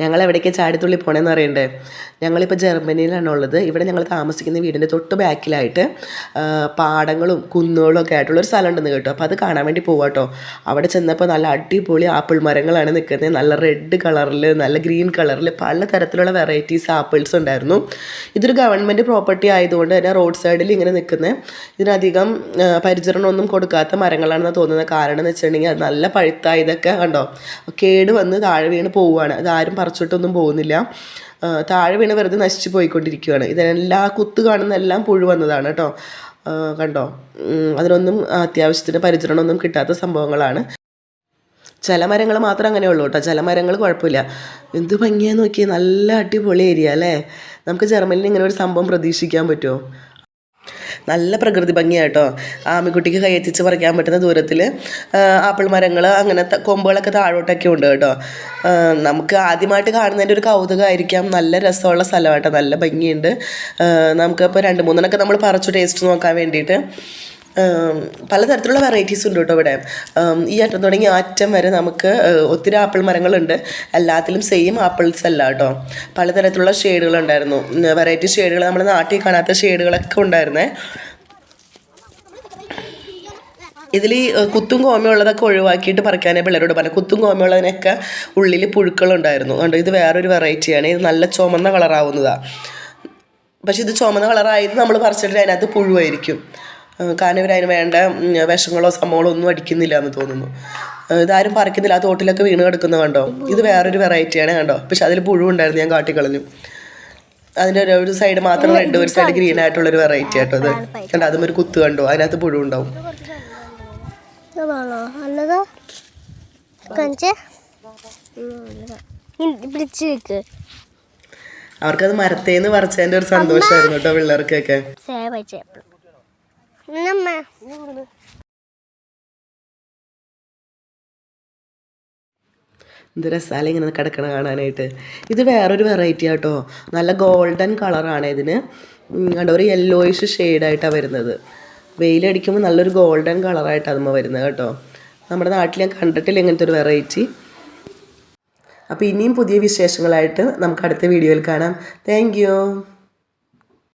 ഞങ്ങൾ എവിടേക്ക് ചാടിത്തുള്ളി പോകണമെന്ന് അറിയണ്ടേ? ഞങ്ങളിപ്പോൾ ജർമ്മനിയിലാണുള്ളത്. ഇവിടെ ഞങ്ങൾ താമസിക്കുന്ന വീടിൻ്റെ തൊട്ട് ബാക്കിലായിട്ട് പാടങ്ങളും കുന്നുകളും ഒക്കെ ആയിട്ടുള്ളൊരു സ്ഥലം ഉണ്ടെന്ന് കേട്ടോ. അപ്പോൾ അത് കാണാൻ വേണ്ടി പോവാം കേട്ടോ. അവിടെ ചെന്നപ്പോൾ നല്ല അടിപൊളി ആപ്പിൾ മരങ്ങളാണ് നിൽക്കുന്നത്. നല്ല റെഡ് കളറിൽ, നല്ല ഗ്രീൻ കളറിൽ പല തരത്തിലുള്ള വെറൈറ്റീസ് ആപ്പിൾസ് ഉണ്ടായിരുന്നു. ഇതൊരു ഗവൺമെൻറ് പ്രോപ്പർട്ടി ആയതുകൊണ്ട് തന്നെ റോഡ് സൈഡിൽ ഇങ്ങനെ നിൽക്കുന്നത് ഇതിനധികം പരിചരണമൊന്നും കൊടുക്കാത്ത മരങ്ങളാണെന്ന് തോന്നുന്നത്. കാരണം എന്ന് വെച്ചിട്ടുണ്ടെങ്കിൽ അത് നല്ല പഴുത്ത ഇതൊക്കെ കണ്ടോ കേട് വന്ന് താഴെ വീണ് പോവുകയാണ്. അതാരും പറിച്ചിട്ടൊന്നും പോകുന്നില്ല. താഴെ വീണ് വെറുതെ നശിച്ചു പോയിക്കൊണ്ടിരിക്കുകയാണ്. ഇതെല്ലാം കുത്ത് കാണുന്ന എല്ലാം പുഴു വന്നതാണ് കേട്ടോ. കണ്ടോ, അതിനൊന്നും അത്യാവശ്യത്തിന് പരിചരണമൊന്നും കിട്ടാത്ത സംഭവങ്ങളാണ്. ചില മരങ്ങൾ മാത്രം അങ്ങനെ ഉള്ളൂ കേട്ടോ. ചില മരങ്ങൾ കുഴപ്പമില്ല. എന്ത് ഭംഗിയാന്ന് നോക്കിയാൽ, നല്ല അടിപൊളി ഏരിയ അല്ലേ? നമുക്ക് ജർമ്മനിയിൽ ഇങ്ങനെ ഒരു സംഭവം പ്രതീക്ഷിക്കാൻ പറ്റുമോ? നല്ല പ്രകൃതി ഭംഗിയായിട്ടോ. ആമിക്കുട്ടിക്ക് കൈയെത്തിച്ച് പറിക്കാൻ പറ്റുന്ന ദൂരത്തിൽ ആപ്പിൾ മരങ്ങൾ, അങ്ങനത്തെ കൊമ്പുകളൊക്കെ താഴോട്ടൊക്കെ ഉണ്ട് കേട്ടോ. നമുക്ക് ആദ്യമായിട്ട് കാണുന്നതിൻ്റെ ഒരു കൗതുകമായിരിക്കാം. നല്ല രസമുള്ള സ്ഥലമായിട്ടോ, നല്ല ഭംഗിയുണ്ട്. നമുക്കിപ്പോൾ 2-3 നമ്മൾ പറിച്ചു ടേസ്റ്റ് നോക്കാൻ വേണ്ടിയിട്ട്. പലതരത്തിലുള്ള വെറൈറ്റീസ് ഉണ്ട് കേട്ടോ ഇവിടെ. ഈ അറ്റം തുടങ്ങി അറ്റം വരെ നമുക്ക് ഒത്തിരി ആപ്പിൾ മരങ്ങളുണ്ട്. എല്ലാത്തിലും സെയിം ആപ്പിൾസ് അല്ല കേട്ടോ. പലതരത്തിലുള്ള ഷെയ്ഡുകളുണ്ടായിരുന്നു, വെറൈറ്റി ഷെയ്ഡുകൾ. നമ്മുടെ നാട്ടിൽ കാണാത്ത ഷെയ്ഡുകളൊക്കെ ഉണ്ടായിരുന്നേ. ഇതിൽ കുത്തും കോമയുള്ളതൊക്കെ ഒഴിവാക്കിയിട്ട് പറിക്കാനേ പിള്ളേരോട് പറഞ്ഞു. കുത്തും കോമയുള്ളതിനൊക്കെ ഉള്ളിൽ പുഴുക്കളുണ്ടായിരുന്നു. കണ്ടോ, ഇത് വേറൊരു വെറൈറ്റിയാണ്. ഇത് നല്ല ചുമന്ന കളറാവുന്നതാണ്. പക്ഷെ ഇത് ചുമന്ന കളറായത് നമ്മൾ പറിച്ചിട്ട് അതിനകത്ത് പുഴുവായിരിക്കും. കാരണം ഇവരതിന് വേണ്ട വിഷങ്ങളോ സംഭവങ്ങളോ ഒന്നും അടിക്കുന്നില്ല എന്ന് തോന്നുന്നു. ഇതാരും പറിക്കുന്നില്ല. ആ തോട്ടിലൊക്കെ വീണ് കിടക്കുന്നത് കണ്ടോ. ഇത് വേറൊരു വെറൈറ്റിയാണ് കണ്ടോ. പക്ഷെ അതിൽ പുഴുവുണ്ടായിരുന്നു, ഞാൻ കാട്ടിക്കളഞ്ഞു. അതിൻ്റെ ഒരു സൈഡ് മാത്രം റെഡ്, ഒരു സൈഡ് ഗ്രീൻ ആയിട്ടുള്ളൊരു വെറൈറ്റി ആട്ടോ അത്. കണ്ടോ, അതും ഒരു കുത്ത് കണ്ടോ, അതിനകത്ത് പുഴുവുണ്ടാവും. അവർക്കത് മരത്തേന്ന് പറിച്ചതിൻ്റെ ഒരു സന്തോഷമായിരുന്നു കേട്ടോ പിള്ളേർക്കൊക്കെ. എന്ത് രസാല ഇങ്ങനെ കിടക്കണ കാണാനായിട്ട്. ഇത് വേറൊരു വെറൈറ്റി ആട്ടോ. നല്ല ഗോൾഡൻ കളറാണ് ഇതിന്. കണ്ടോ, ഒരു യെല്ലോയിഷ് ഷെയ്ഡായിട്ടാണ് വരുന്നത്. വെയിലടിക്കുമ്പോൾ നല്ലൊരു ഗോൾഡൻ കളറായിട്ട് അതുമ്മ വരുന്നത് കേട്ടോ. നമ്മുടെ നാട്ടിൽ ഞാൻ കണ്ടിട്ടില്ല ഇങ്ങനത്തെ ഒരു വെറൈറ്റി. അപ്പോൾ ഇനിയും പുതിയ വിശേഷങ്ങളായിട്ട് നമുക്ക് അടുത്ത വീഡിയോയിൽ കാണാം. Thank you.